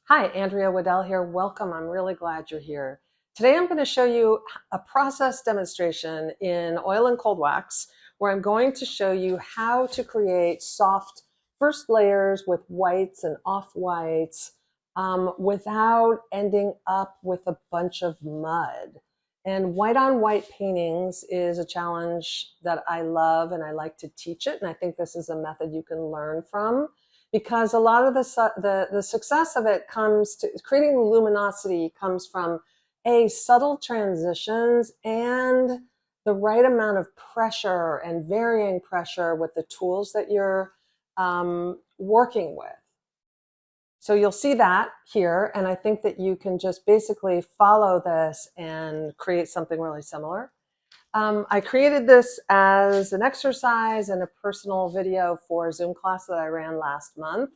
Hi, Andrea Waddell here. Welcome. I'm really glad you're here. Today I'm going to show you a process demonstration in oil and cold wax where I'm going to show you how to create soft first layers with whites and off-whites without ending up with a bunch of mud. And white on white paintings is a challenge that I love and I like to teach it. And I think this is a method you can learn from, because a lot of the success of it comes to creating luminosity comes from subtle transitions and the right amount of pressure and varying pressure with the tools that you're working with. So you'll see that here, and I think that you can just basically follow this and create something really similar. I created this as an exercise and a personal video for a Zoom class that I ran last month.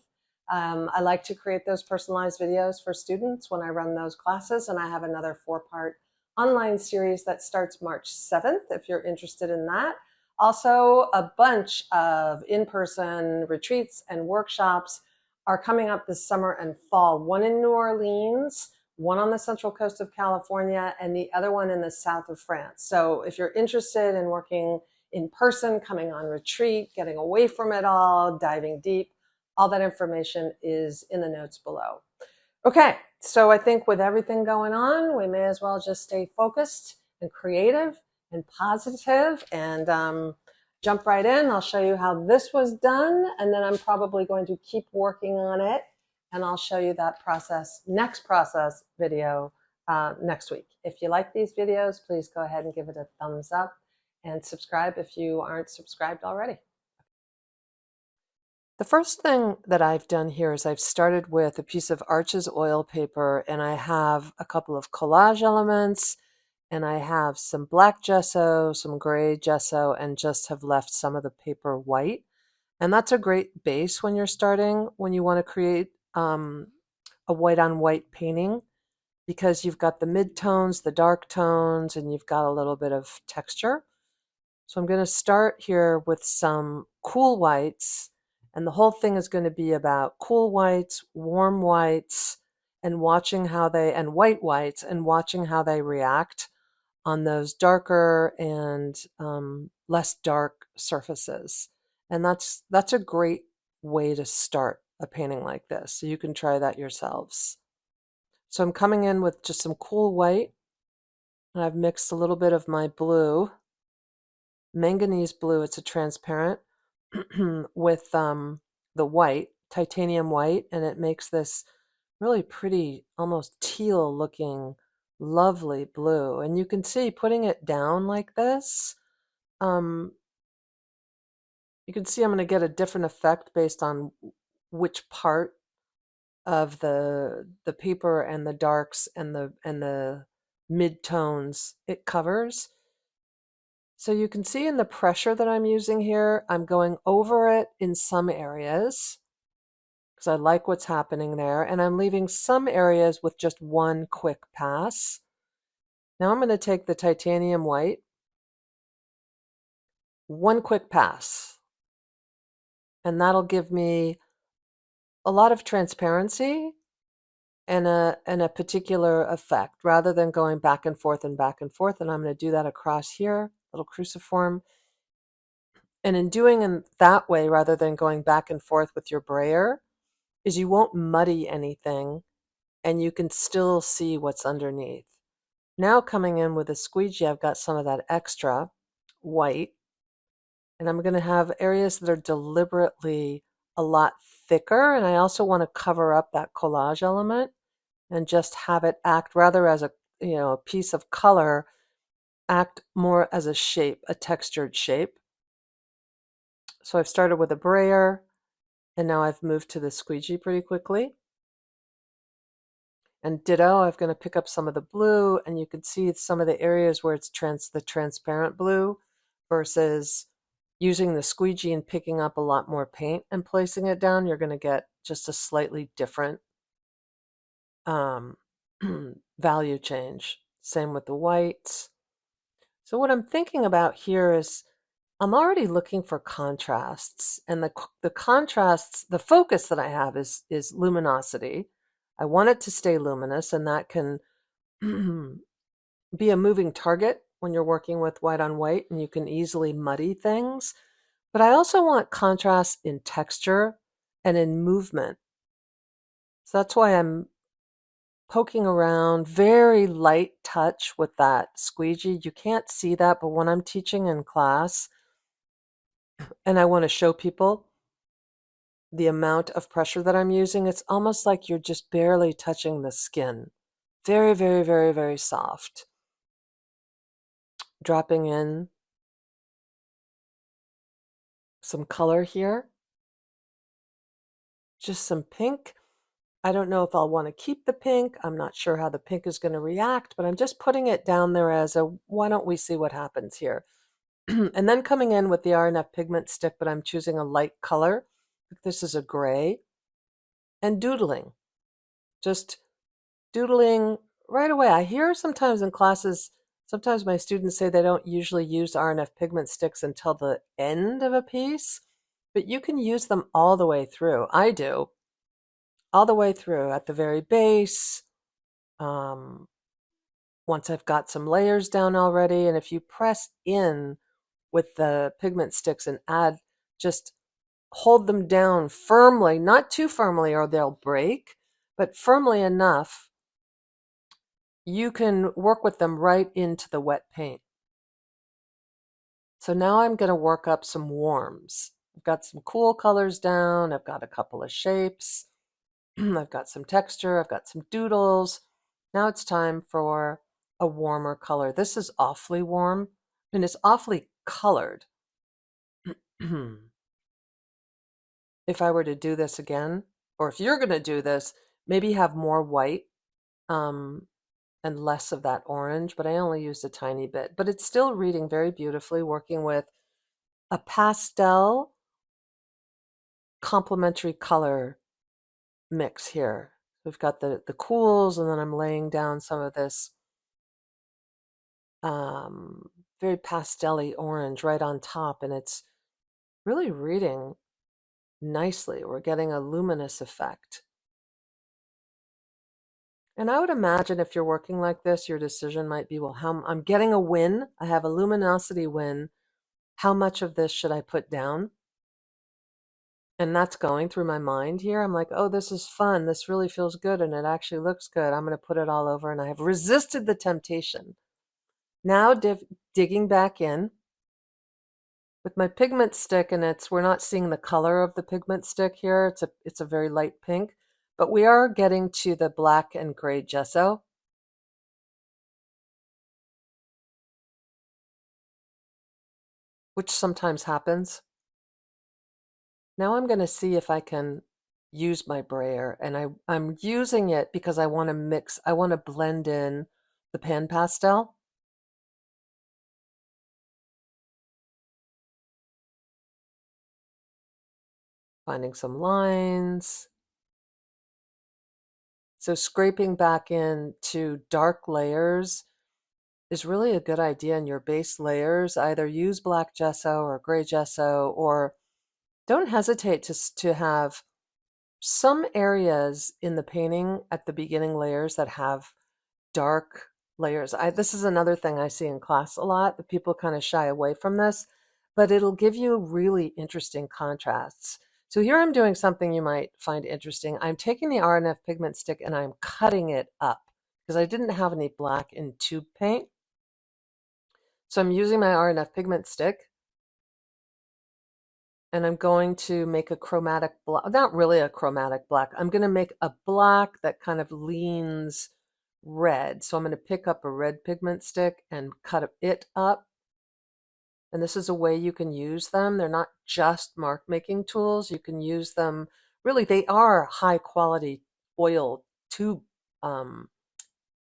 I like to create those personalized videos for students when I run those classes, and I have another 4-part online series that starts March 7th if you're interested in that. Also, a bunch of in-person retreats and workshops are coming up this summer and fall, one in New Orleans, one on the central coast of California, and the other one in the south of France. So if you're interested in working in person, coming on retreat, getting away from it all, diving deep, all that information is in the notes below. Okay, so I think with everything going on, we may as well just stay focused and creative and positive and jump right in. I'll show you how this was done, and then I'm probably going to keep working on it, and I'll show you that next process video next week. If you like these videos, please go ahead and give it a thumbs up and subscribe if you aren't subscribed already. The first thing that I've done here is I've started with a piece of Arches oil paper, and I have a couple of collage elements, and I have some black gesso, some gray gesso, and just have left some of the paper white. And that's a great base when you're starting, when you want to create a white on white painting, because you've got the mid-tones, the dark tones, and you've got a little bit of texture. So I'm going to start here with some cool whites, and the whole thing is going to be about cool whites, warm whites, and watching how and white whites, and watching how they react on those darker and less dark surfaces. And that's a great way to start a painting like this. So you can try that yourselves. So I'm coming in with just some cool white, and I've mixed a little bit of my blue, manganese blue, it's a transparent, with the white, titanium white, and it makes this really pretty, almost teal looking, lovely blue. And you can see putting it down like this, you can see I'm going to get a different effect based on which part of the paper and the darks and the mid-tones it covers. So you can see in the pressure that I'm using here, I'm going over it in some areas because I like what's happening there, and I'm leaving some areas with just one quick pass. Now I'm going to take the titanium white, one quick pass, and that'll give me a lot of transparency and a particular effect rather than going back and forth and back and forth. And I'm going to do that across here, little cruciform. And in doing it that way, rather than going back and forth with your brayer, is you won't muddy anything and you can still see what's underneath. Now coming in with a squeegee, I've got some of that extra white, and I'm going to have areas that are deliberately a lot thicker, and I also want to cover up that collage element and just have it act rather as a piece of color, act more as a shape, a textured shape. So I've started with a brayer, and now I've moved to the squeegee pretty quickly. And ditto, I'm going to pick up some of the blue, and you can see some of the areas where it's the transparent blue versus using the squeegee and picking up a lot more paint and placing it down. You're going to get just a slightly different value change. Same with the whites. So what I'm thinking about here is I'm already looking for contrasts, and the contrasts, the focus that I have is luminosity. I want it to stay luminous, and that can be a moving target when you're working with white on white, and you can easily muddy things. But I also want contrast in texture and in movement. So that's why I'm poking around, very light touch with that squeegee. You can't see that, but when I'm teaching in class and I want to show people the amount of pressure that I'm using, it's almost like you're just barely touching the skin. Very, very, very, very soft. Dropping in some color here. Just some pink. I don't know if I'll want to keep the pink. I'm not sure how the pink is going to react, but I'm just putting it down there as a, why don't we see what happens here? And then coming in with the RNF pigment stick, but I'm choosing a light color. This is a gray. And doodling. Just doodling right away. I hear sometimes in classes, sometimes my students say they don't usually use RNF pigment sticks until the end of a piece, but you can use them all the way through. I do. All the way through at the very base. Once I've got some layers down already, and if you press in with the pigment sticks and add, just hold them down firmly, not too firmly or they'll break, but firmly enough, you can work with them right into the wet paint. So now I'm going to work up some warms. I've got some cool colors down. I've got a couple of shapes. I've got some texture. I've got some doodles. Now it's time for a warmer color. This is awfully warm and it's awfully colored. If I were to do this again, or if you're going to do this, maybe have more white and less of that orange, but I only used a tiny bit. But it's still reading very beautifully, working with a pastel complementary color mix here. We've got the cools, and then I'm laying down some of this very pastel-y orange right on top, and it's really reading nicely. We're getting a luminous effect. And I would imagine if you're working like this, your decision might be, well, how I'm getting a win. I have a luminosity win. How much of this should I put down? And that's going through my mind here. I'm like, oh, this is fun. This really feels good, and it actually looks good. I'm going to put it all over, and I have resisted the temptation. Now digging back in with my pigment stick, and we're not seeing the color of the pigment stick here. It's a very light pink, but we are getting to the black and gray gesso. Which sometimes happens. Now I'm going to see if I can use my brayer, and I'm using it because I want to mix, I want to blend in the pan pastel. Finding some lines. So scraping back into dark layers is really a good idea in your base layers. Either use black gesso or gray gesso, or don't hesitate to have some areas in the painting at the beginning layers that have dark layers. This is another thing I see in class a lot, that people kind of shy away from this, but it'll give you really interesting contrasts. So here I'm doing something you might find interesting. I'm taking the RNF pigment stick and I'm cutting it up because I didn't have any black in tube paint. So I'm using my RNF pigment stick and I'm going to make a chromatic black, not really a chromatic black. I'm going to make a black that kind of leans red. So I'm going to pick up a red pigment stick and cut it up. And this is a way you can use them. They're not just mark making tools. You can use them, really, they are high quality oil tube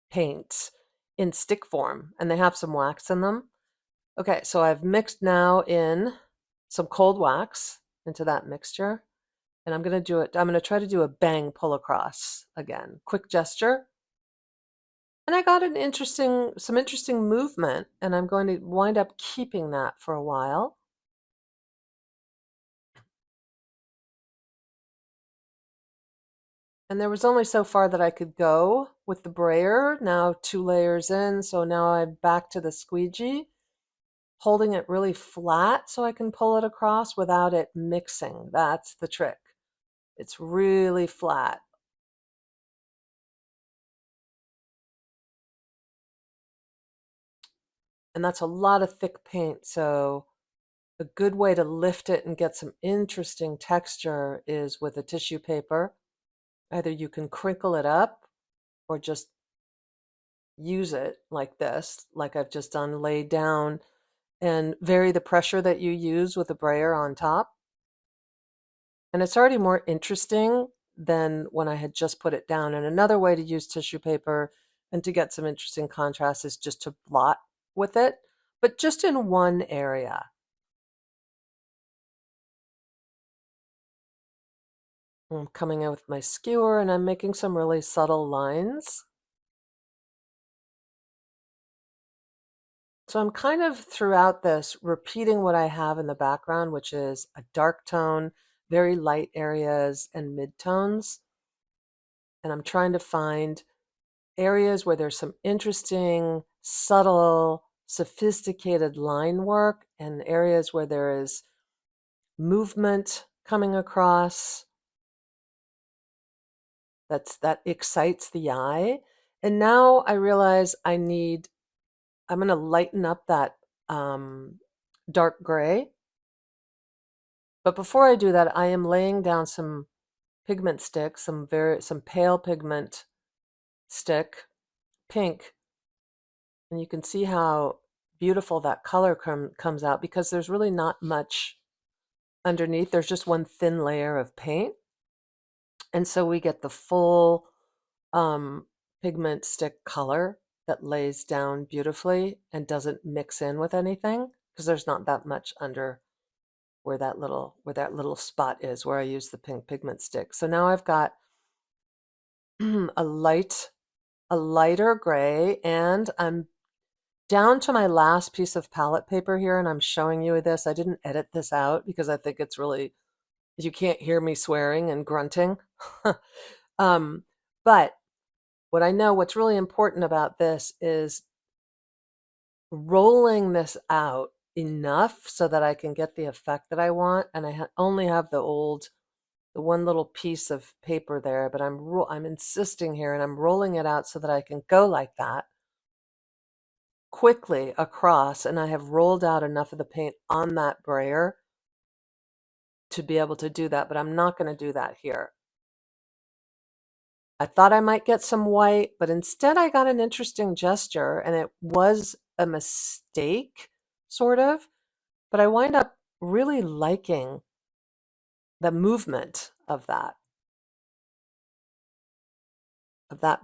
paints in stick form, and they have some wax in them. Okay, so I've mixed now in some cold wax into that mixture. And I'm going to try to do a bang pull across again. Quick gesture. And I got some interesting movement, and I'm going to wind up keeping that for a while. And there was only so far that I could go with the brayer. Now 2 layers in, so now I'm back to the squeegee, holding it really flat so I can pull it across without it mixing. That's the trick. It's really flat. And that's a lot of thick paint, so a good way to lift it and get some interesting texture is with a tissue paper. Either you can crinkle it up or just use it like this, like I've just done, lay down and vary the pressure that you use with the brayer on top. And it's already more interesting than when I had just put it down. And another way to use tissue paper and to get some interesting contrast is just to blot with it, but just in one area. I'm coming in with my skewer and I'm making some really subtle lines. So I'm kind of throughout this repeating what I have in the background, which is a dark tone, very light areas, and midtones. And I'm trying to find areas where there's some interesting, subtle, sophisticated line work, and areas where there is movement coming across that excites the eye. And now I realize I'm going to lighten up that dark gray. But before I do that, I am laying down some pigment stick, some pale pigment stick, pink, and you can see how beautiful that color comes out because there's really not much underneath. There's just one thin layer of paint, and so we get the full um, pigment stick color that lays down beautifully and doesn't mix in with anything because there's not that much under where that little spot is where I use the pink pigment stick. So now I've got a lighter gray, and I'm down to my last piece of palette paper here, and I'm showing you this. I didn't edit this out because I think it's really, you can't hear me swearing and grunting. um, but what's really important about this is rolling this out enough so that I can get the effect that I want. And I only have the one little piece of paper there, but I'm insisting here and I'm rolling it out so that I can go like that quickly across, and I have rolled out enough of the paint on that brayer to be able to do that, but I'm not going to do that here. I thought I might get some white, but instead I got an interesting gesture, and it was a mistake, sort of, but I wind up really liking the movement of that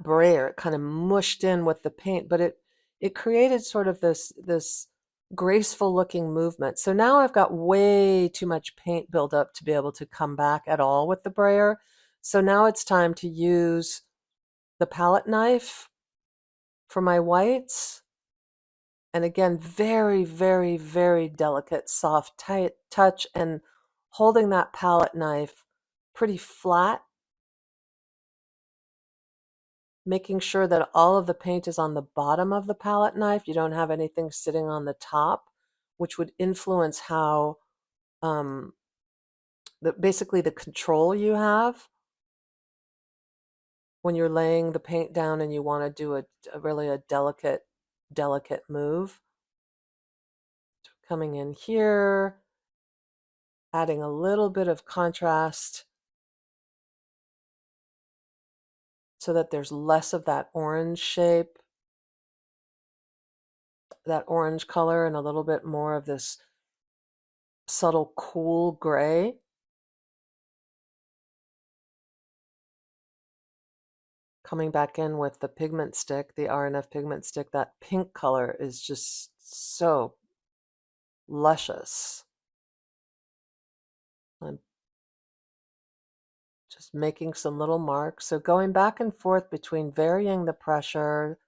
brayer. It kind of mushed in with the paint, but it created sort of this graceful looking movement. So now I've got way too much paint buildup to be able to come back at all with the brayer. So now it's time to use the palette knife for my whites. And again, very, very, very delicate, soft, tight touch, and holding that palette knife pretty flat, making sure that all of the paint is on the bottom of the palette knife. You don't have anything sitting on the top, which would influence how um, basically the control you have when you're laying the paint down and you want to do a delicate move. Coming in here, adding a little bit of contrast so that there's less of that orange shape, that orange color, and a little bit more of this subtle cool gray. Coming back in with the pigment stick, the RNF pigment stick, that pink color is just so luscious. I'm just making some little marks. So going back and forth between varying the pressure,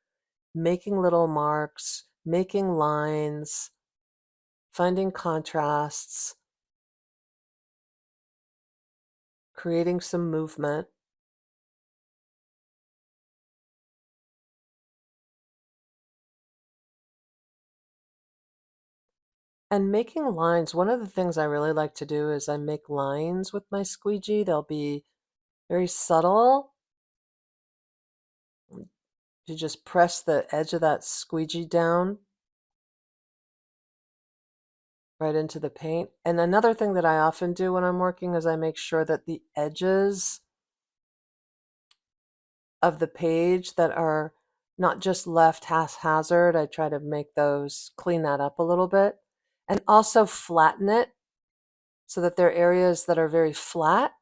making little marks, making lines, finding contrasts, creating some movement. And making lines, one of the things I really like to do is I make lines with my squeegee. They'll be very subtle. You just press the edge of that squeegee down right into the paint. And another thing that I often do when I'm working is I make sure that the edges of the page that are not just left haphazard, I try to make those, clean that up a little bit. And also flatten it so that there are areas that are very flat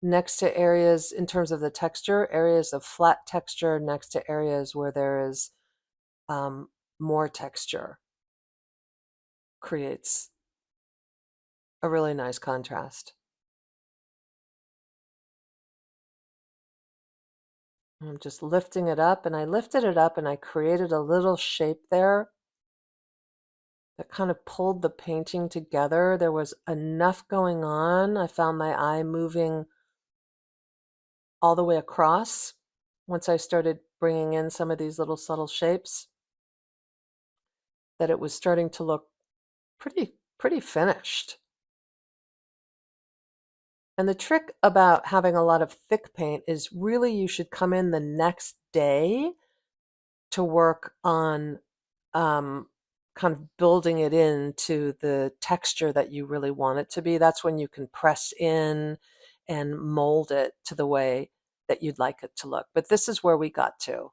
next to areas in terms of the texture, areas of flat texture next to areas where there is um, more texture creates a really nice contrast. I'm just lifting it up, and I lifted it up and I created a little shape there that kind of pulled the painting together. There was enough going on. I found my eye moving all the way across once I started bringing in some of these little subtle shapes, that it was starting to look pretty finished. And the trick about having a lot of thick paint is really you should come in the next day to work on kind of building it into the texture that you really want it to be. That's when you can press in and mold it to the way that you'd like it to look. But this is where we got to.